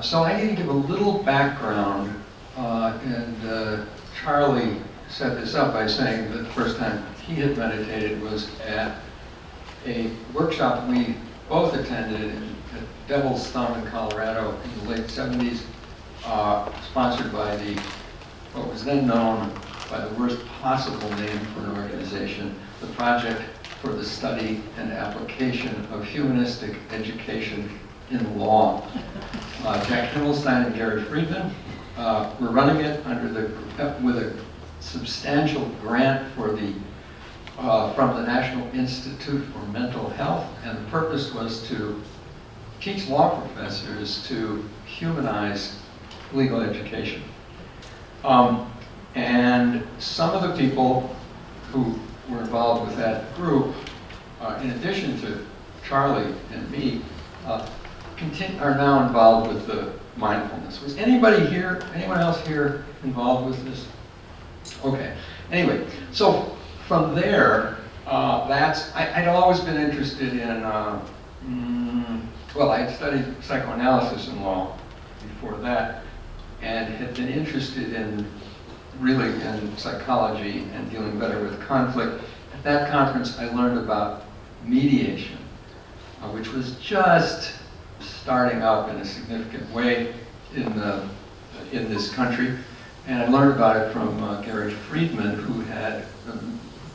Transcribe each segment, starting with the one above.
So I need to give a little background, and Charlie set this up by saying that the first time he had meditated was at a workshop we both attended at Devil's Thumb in Colorado in the late 70s, sponsored by what was then known by the worst possible name for an organization, the Project for the Study and Application of Humanistic Education in Law. Jack Himmelstein and Gary Friedman were running it with a substantial grant from the National Institute for Mental Health, and the purpose was to teach law professors to humanize legal education. And some of the people who were involved with that group, in addition to Charlie and me, are now involved with the mindfulness. Was anyone else here involved with this? Okay. Anyway, so from there, I'd always been interested in, well, I had studied psychoanalysis and law before that, and had been interested in psychology and dealing better with conflict. At that conference, I learned about mediation, which was just starting up in a significant way in this country. And I learned about it from Gary Friedman, who had,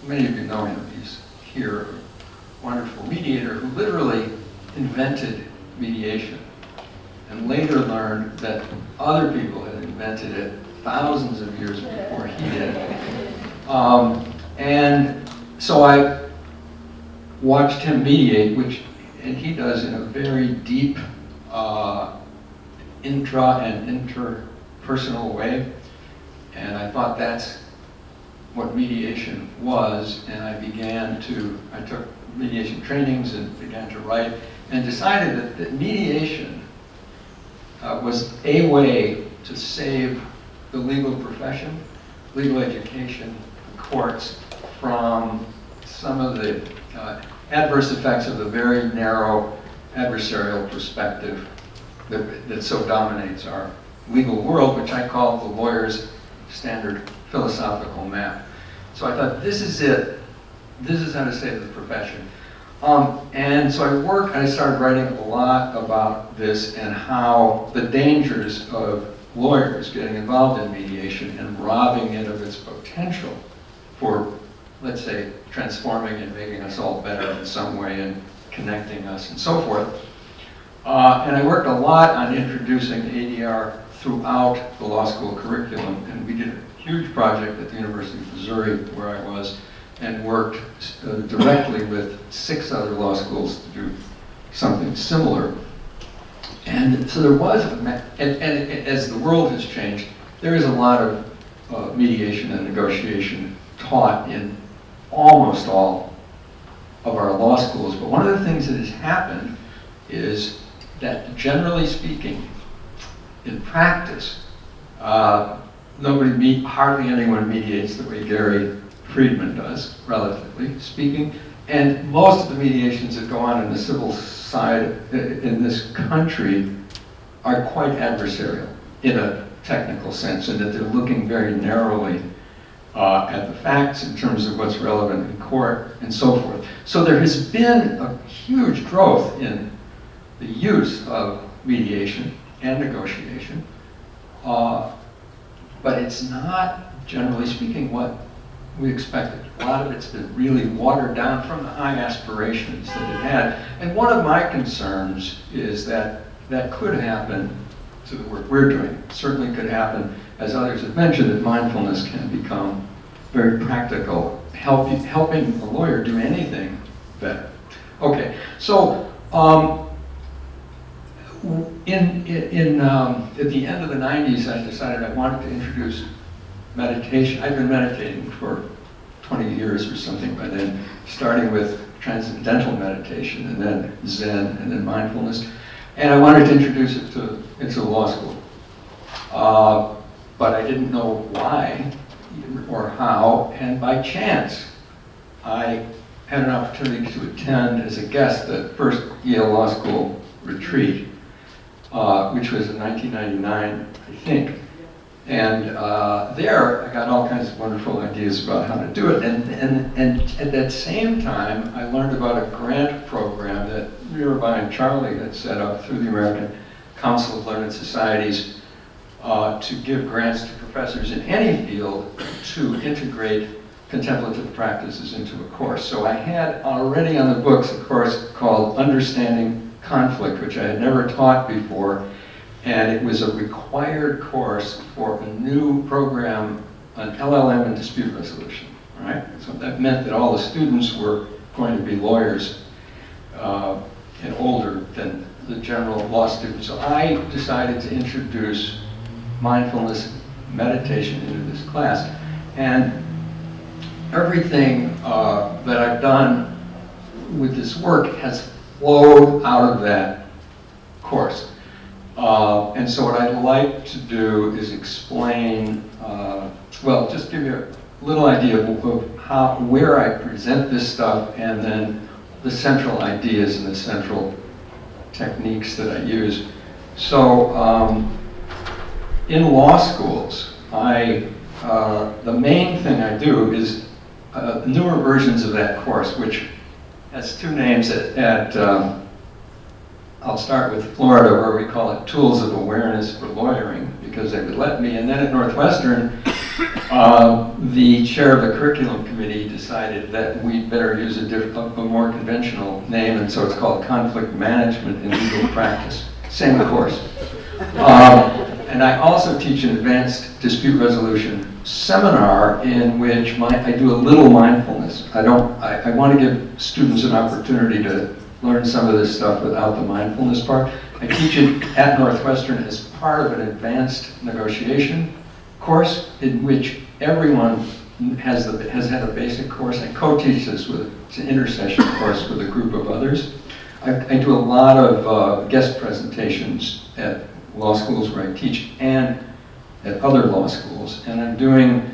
many of you know him, he's here, a wonderful mediator who literally invented mediation, and later learned that other people had invented it thousands of years before he did. And so I watched him mediate, and he does in a very deep intra and interpersonal way. And I thought that's what mediation was, and I took mediation trainings and began to write, and decided that mediation was a way to save the legal profession, legal education, the courts, from some of the adverse effects of the very narrow adversarial perspective that so dominates our legal world, which I call the lawyer's standard philosophical map. So I thought, this is it. This is how to save the profession. And so I started writing a lot about this and how the dangers of lawyers getting involved in mediation and robbing it of its potential for, let's say, transforming and making us all better in some way and connecting us and so forth. And I worked a lot on introducing ADR throughout the law school curriculum, and we did a huge project at the University of Missouri, where I was, and worked directly with 6 other law schools to do something similar. And so there was, and as the world has changed, there is a lot of mediation and negotiation taught in almost all of our law schools. But one of the things that has happened is that, generally speaking, in practice, hardly anyone mediates the way Gary Friedman does, relatively speaking. And most of the mediations that go on in the civil side in this country are quite adversarial in a technical sense, in that they're looking very narrowly at the facts in terms of what's relevant in court and so forth. So there has been a huge growth in the use of mediation and negotiation, but it's not, generally speaking, what we expected. A lot of it's been really watered down from the high aspirations that it had. And one of my concerns is that that could happen to the work we're doing. It certainly could happen, as others have mentioned, that mindfulness can become very practical, helping a lawyer do anything better. Okay, so at the end of the 90s, I decided I wanted to introduce meditation. I've been meditating for 20 years or something by then, starting with transcendental meditation, and then Zen, and then mindfulness. And I wanted to introduce it into law school. But I didn't know why or how, and by chance, I had an opportunity to attend as a guest the first Yale Law School retreat. which was in 1999, I think. And there, I got all kinds of wonderful ideas about how to do it. And at that same time, I learned about a grant program that Mirabai and Charlie had set up through the American Council of Learned Societies to give grants to professors in any field to integrate contemplative practices into a course. So I had already on the books a course called Understanding Conflict, which I had never taught before. And it was a required course for a new program on LLM and dispute resolution, right? So that meant that all the students were going to be lawyers and older than the general law students. So I decided to introduce mindfulness meditation into this class. And everything that I've done with this work has flowed out of that course. And so what I'd like to do is explain, well, just give you a little idea of where I present this stuff, and then the central ideas and the central techniques that I use. So in law schools, the main thing I do is newer versions of that course, which has two names I'll start with Florida, where we call it Tools of Awareness for Lawyering, because they would let me. And then at Northwestern, the chair of the curriculum committee decided that we'd better use a more conventional name, and so it's called Conflict Management in Legal Practice. Same course. And I also teach an advanced dispute resolution seminar in which I do a little mindfulness. I want to give students an opportunity to learn some of this stuff without the mindfulness part. I teach it at Northwestern as part of an advanced negotiation course in which everyone has had a basic course. I co-teach this it's an intersession course with a group of others. I do a lot of guest presentations at law schools where I teach and at other law schools. And I'm doing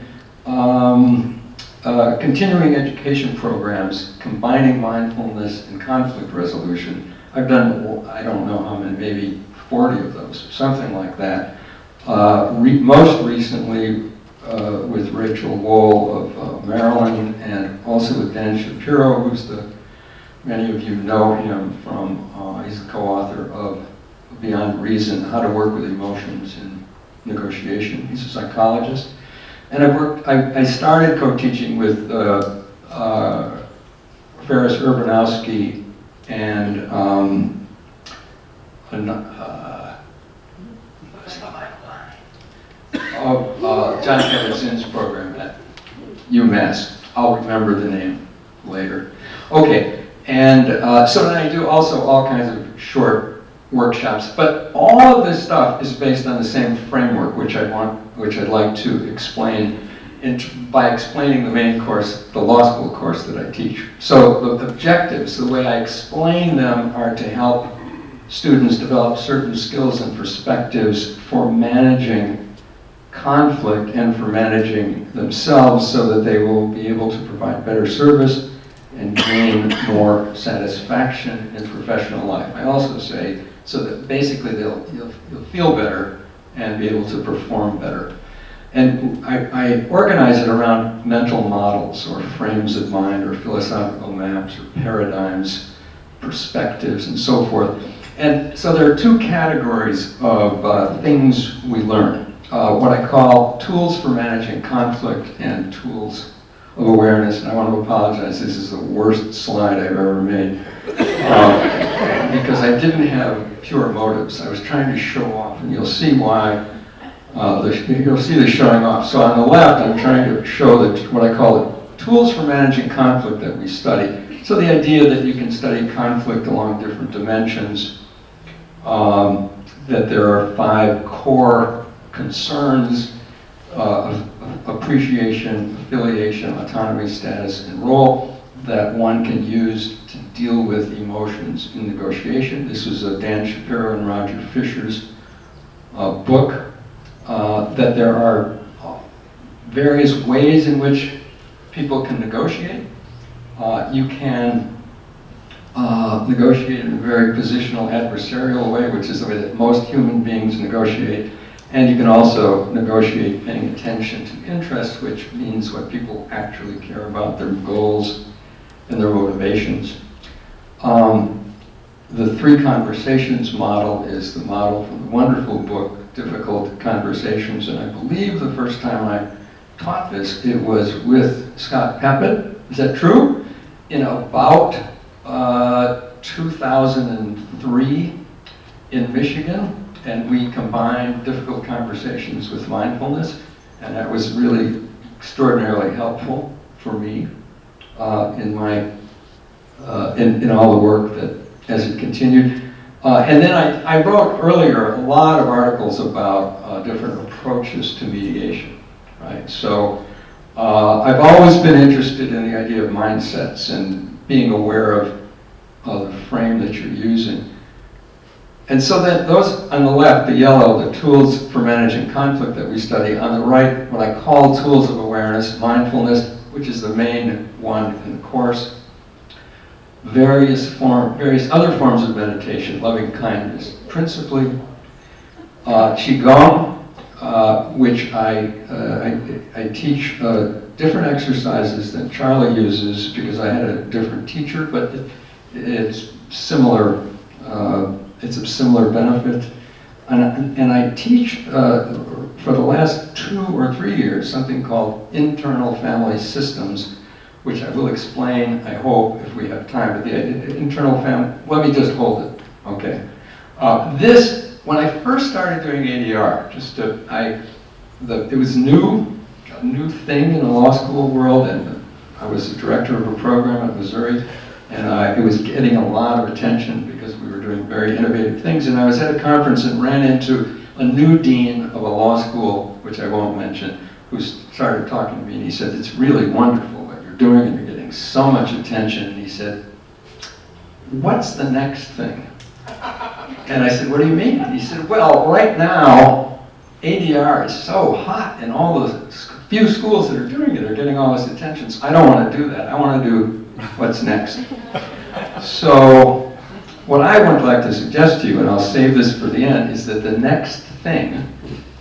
continuing education programs combining mindfulness and conflict resolution. I've done, I don't know how many, maybe 40 of those, something like that. Most recently with Rachel Wohl of Maryland, and also with Dan Shapiro, many of you know him from, he's the co-author of Beyond Reason, How to Work with Emotions in Negotiation. He's a psychologist. And I started co-teaching with Ferris Urbanowski and John Kabat-Zinn's program at UMass. I'll remember the name later. Okay, and so then I do also all kinds of short workshops, but all of this stuff is based on the same framework, which I'd like to explain by explaining the main course, the law school course that I teach. So the objectives, the way I explain them, are to help students develop certain skills and perspectives for managing conflict and for managing themselves so that they will be able to provide better service and gain more satisfaction in professional life. I also say so that basically you'll feel better and be able to perform better. And I organize it around mental models or frames of mind or philosophical maps or paradigms, perspectives, and so forth. And so there are two categories of things we learn. What I call tools for managing conflict and tools of awareness. And I want to apologize, this is the worst slide I've ever made. Because I didn't have pure motives. I was trying to show off, and you'll see why. You'll see the showing off. So on the left, I'm trying to show what I call the tools for managing conflict that we study. So the idea that you can study conflict along different dimensions, that there are 5 core concerns of appreciation, affiliation, autonomy, status, and role that one can use to deal with emotions in negotiation. This was Dan Shapiro and Roger Fisher's book, that there are various ways in which people can negotiate. You can negotiate in a very positional adversarial way, which is the way that most human beings negotiate. And you can also negotiate paying attention to interests, which means what people actually care about, their goals and their motivations. The three conversations model is the model from the wonderful book, Difficult Conversations, and I believe the first time I taught this, it was with Scott Peppett. Is that true? In about 2003 in Michigan, and we combined difficult conversations with mindfulness, and that was really extraordinarily helpful for me in my in all the work that as it continued. And then I wrote earlier a lot of articles about different approaches to mediation, right? So I've always been interested in the idea of mindsets and being aware of the frame that you're using. And so that those on the left, the yellow, the tools for managing conflict that we study. On the right, what I call tools of awareness, mindfulness, which is the main one in the course. Various other forms of meditation, loving kindness, principally Qigong, which I teach different exercises than Charlie uses because I had a different teacher, but it's similar. It's of similar benefit, and I teach for the last 2 or 3 years something called internal family systems, which I will explain, I hope, if we have time. But the internal family, let me just hold it, okay. When I first started doing ADR, it was a new thing in the law school world, and I was the director of a program at Missouri, and it was getting a lot of attention because we were doing very innovative things. And I was at a conference and ran into a new dean of a law school, which I won't mention, who started talking to me, and he said, "It's really wonderful what you're doing, and you're getting so much attention." And he said, "What's the next thing?" And I said, "What do you mean?" And he said, "Well, right now, ADR is so hot, and all those few schools that are doing it are getting all this attention. So I don't want to do that. I want to do what's next." So what I would like to suggest to you, and I'll save this for the end, is that the next thing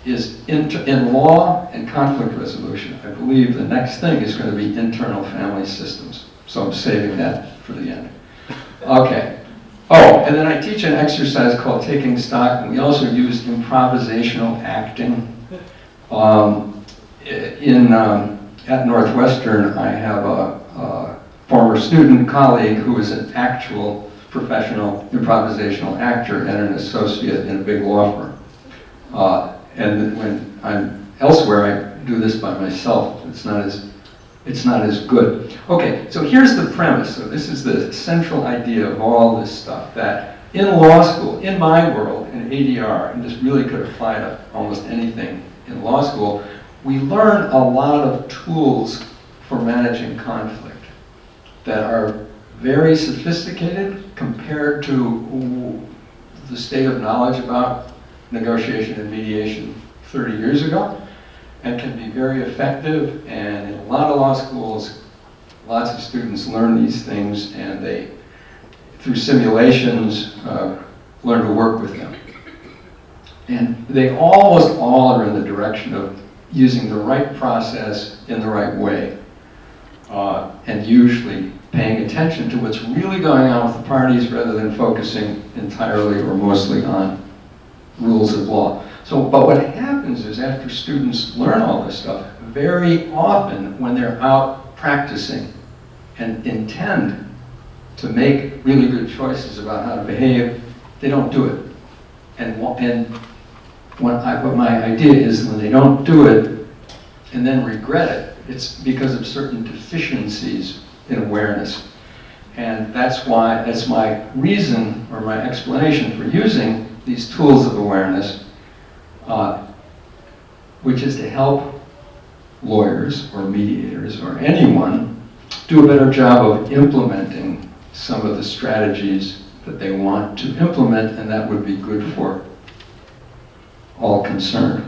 is in law and conflict resolution. I believe the next thing is going to be internal family systems. So I'm saving that for the end. Okay. Oh, and then I teach an exercise called taking stock, and we also use improvisational acting. At Northwestern, I have a former student colleague who is an actual professional improvisational actor and an associate in a big law firm. And when I'm elsewhere, I do this by myself. It's not as good. Okay, so here's the premise. So this is the central idea of all this stuff, that in law school, in my world, in ADR, and this really could apply to almost anything in law school, we learn a lot of tools for managing conflict that are very sophisticated compared to the state of knowledge about negotiation and mediation 30 years ago, and can be very effective. And in a lot of law schools, lots of students learn these things, and they, through simulations, learn to work with them. And they almost all are in the direction of using the right process in the right way, and usually paying attention to what's really going on with the parties rather than focusing entirely or mostly on rules of law. So, but what happens is after students learn all this stuff, very often when they're out practicing and intend to make really good choices about how to behave, they don't do it. And what my idea is when they don't do it and then regret it, it's because of certain deficiencies in awareness. And that's my reason or my explanation for using these tools of awareness, which is to help lawyers or mediators or anyone do a better job of implementing some of the strategies that they want to implement, and that would be good for all concerned.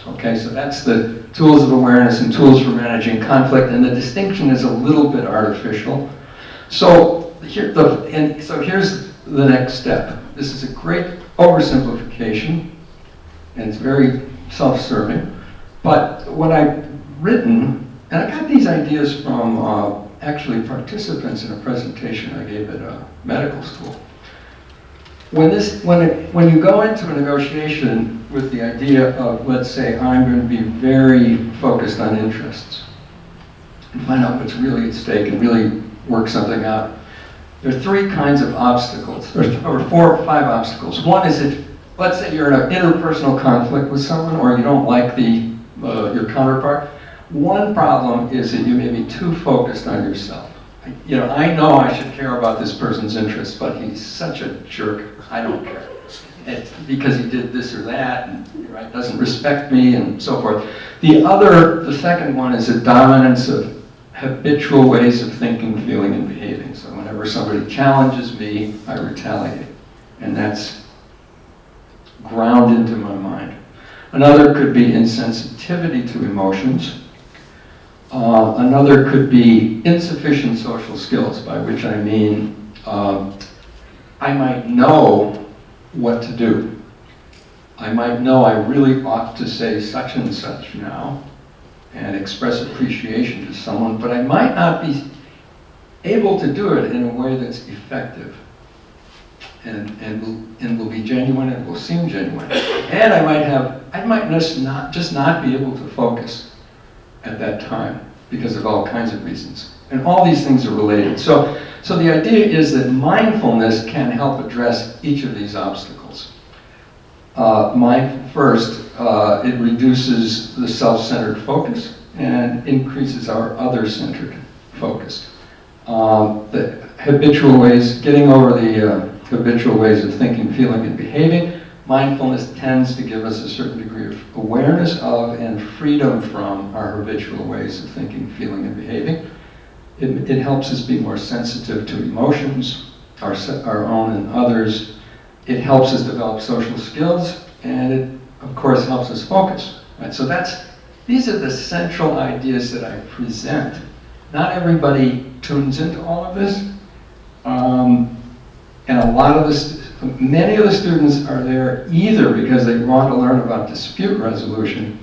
Okay, so that's the tools of awareness and tools for managing conflict, and the distinction is a little bit artificial. So and so here's the next step. This is a great oversimplification, and it's very self-serving. But what I've written, and I got these ideas from actually participants in a presentation I gave at a medical school. When you go into a negotiation with the idea of, let's say, I'm going to be very focused on interests and find out what's really at stake and really work something out, there are three kinds of obstacles, or 4 or 5 obstacles. One is if, let's say you're in an interpersonal conflict with someone or you don't like your counterpart. One problem is that you may be too focused on yourself. I know I should care about this person's interests, but he's such a jerk, I don't care. It's because he did this or that, and right, doesn't respect me, and so forth. The second one is a dominance of habitual ways of thinking, feeling, and behaving. So whenever somebody challenges me, I retaliate. And that's ground into my mind. Another could be insensitivity to emotions. Another could be insufficient social skills, by which I mean I might know what to do. I might know I really ought to say such and such now and express appreciation to someone, but I might not be able to do it in a way that's effective and will be genuine and will seem genuine. And I might just not be able to focus at that time because of all kinds of reasons. And all these things are related. So the idea is that mindfulness can help address each of these obstacles. First, it reduces the self-centered focus and increases our other-centered focus. The habitual ways, getting over the habitual ways of thinking, feeling, and behaving, mindfulness tends to give us a certain degree of awareness of and freedom from our habitual ways of thinking, feeling, and behaving. It helps us be more sensitive to emotions, our own and others. It helps us develop social skills, and it, of course, helps us focus. Right? So these are the central ideas that I present. Not everybody tunes into all of this, and many of the students are there either because they want to learn about dispute resolution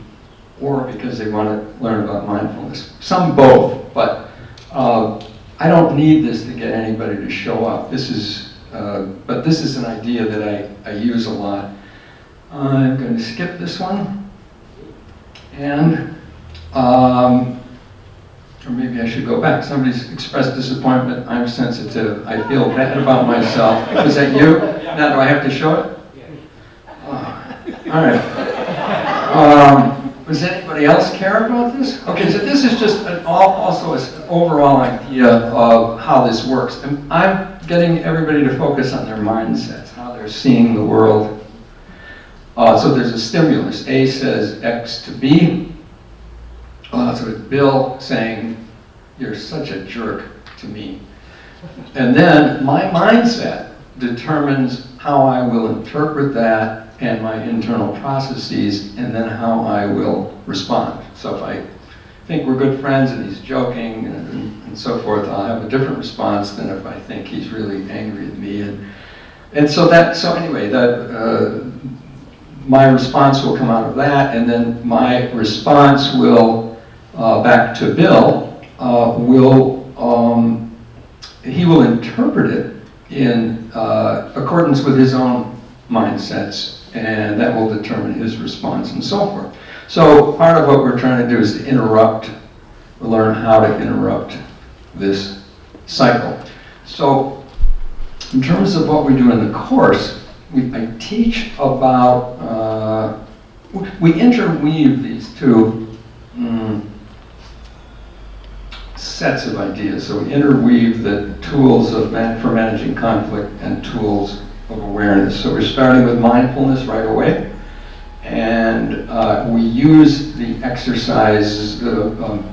or because they want to learn about mindfulness. Some both, but I don't need this to get anybody to show up. But this is an idea that I use a lot. I'm going to skip this one. And, or maybe I should go back. Somebody's expressed disappointment. I'm sensitive. I feel bad about myself. Was that you? Now do I have to show it? All right. Does anybody else care about this? Okay, so this is just also an overall idea of how this works. And I'm getting everybody to focus on their mindsets, how they're seeing the world. So there's a stimulus. A says X to B. So it's Bill saying, "You're such a jerk to me." And then my mindset determines how I will interpret that and my internal processes, and then how I will respond. So if I think we're good friends and he's joking and so forth, I'll have a different response than if I think he's really angry at me. So anyway, my response will come out of that, and then my response will, back to Bill, he will interpret it in accordance with his own mindsets, and that will determine his response and so forth. So part of what we're trying to do is to learn how to interrupt this cycle. So in terms of what we do in the course, I teach about, we interweave these two sets of ideas. So we interweave the tools for managing conflict and tools of awareness. So we're starting with mindfulness right away, and we use the exercises,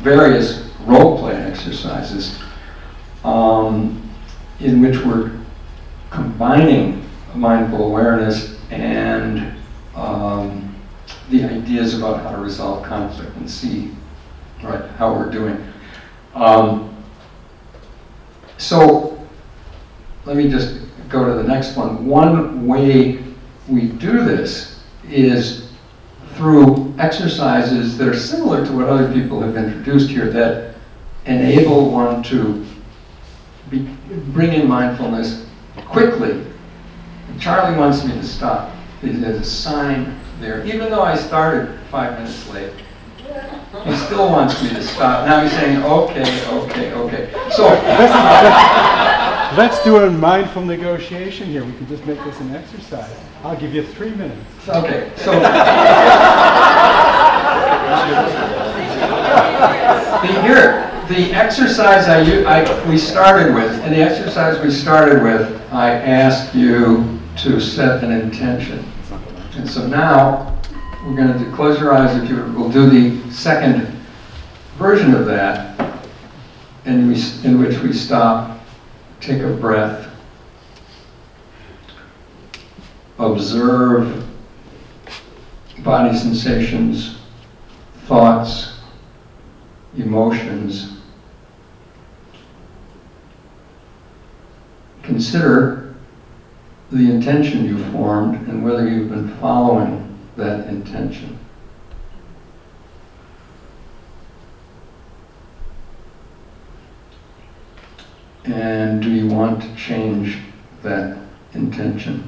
various role-play exercises, in which we're combining mindful awareness and the ideas about how to resolve conflict and see how we're doing. So let me just go to the next one. One way we do this is through exercises that are similar to what other people have introduced here that enable one to bring in mindfulness quickly. Charlie wants me to stop. There's a sign there. Even though I started 5 minutes late, he still wants me to stop. Now he's saying, okay. So let's do a mindful negotiation here. We can just make this an exercise. I'll give you 3 minutes. Okay, so the exercise we started with, I asked you to set an intention. And so now we're going to close your eyes if you will do the second version of that, in which we stop, take a breath, observe body sensations, thoughts, emotions. Consider the intention you formed and whether you've been following that intention. And do you want to change that intention?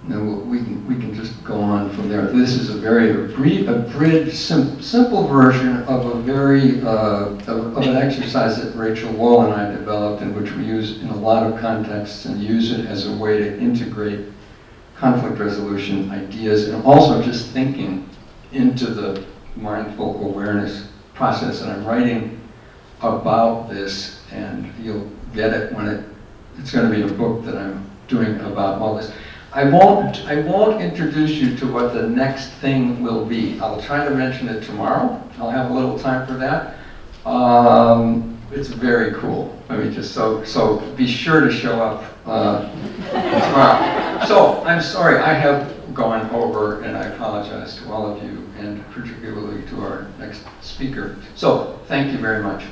Now we can just go on from there. This is a very abridged, simple version of a very of an exercise that Rachel Wall and I developed, in which we use in a lot of contexts and use it as a way to integrate conflict resolution ideas and also just thinking into the mindful awareness process. And I'm writing about this, and you'll get it when it's going to be a book that I'm doing about all this. I won't introduce you to what the next thing will be. I'll try to mention it tomorrow. I'll have a little time for that. It's very cool. Let me just, so be sure to show up tomorrow. So I'm sorry, I have gone over, and I apologize to all of you, and particularly to our next speaker. So thank you very much.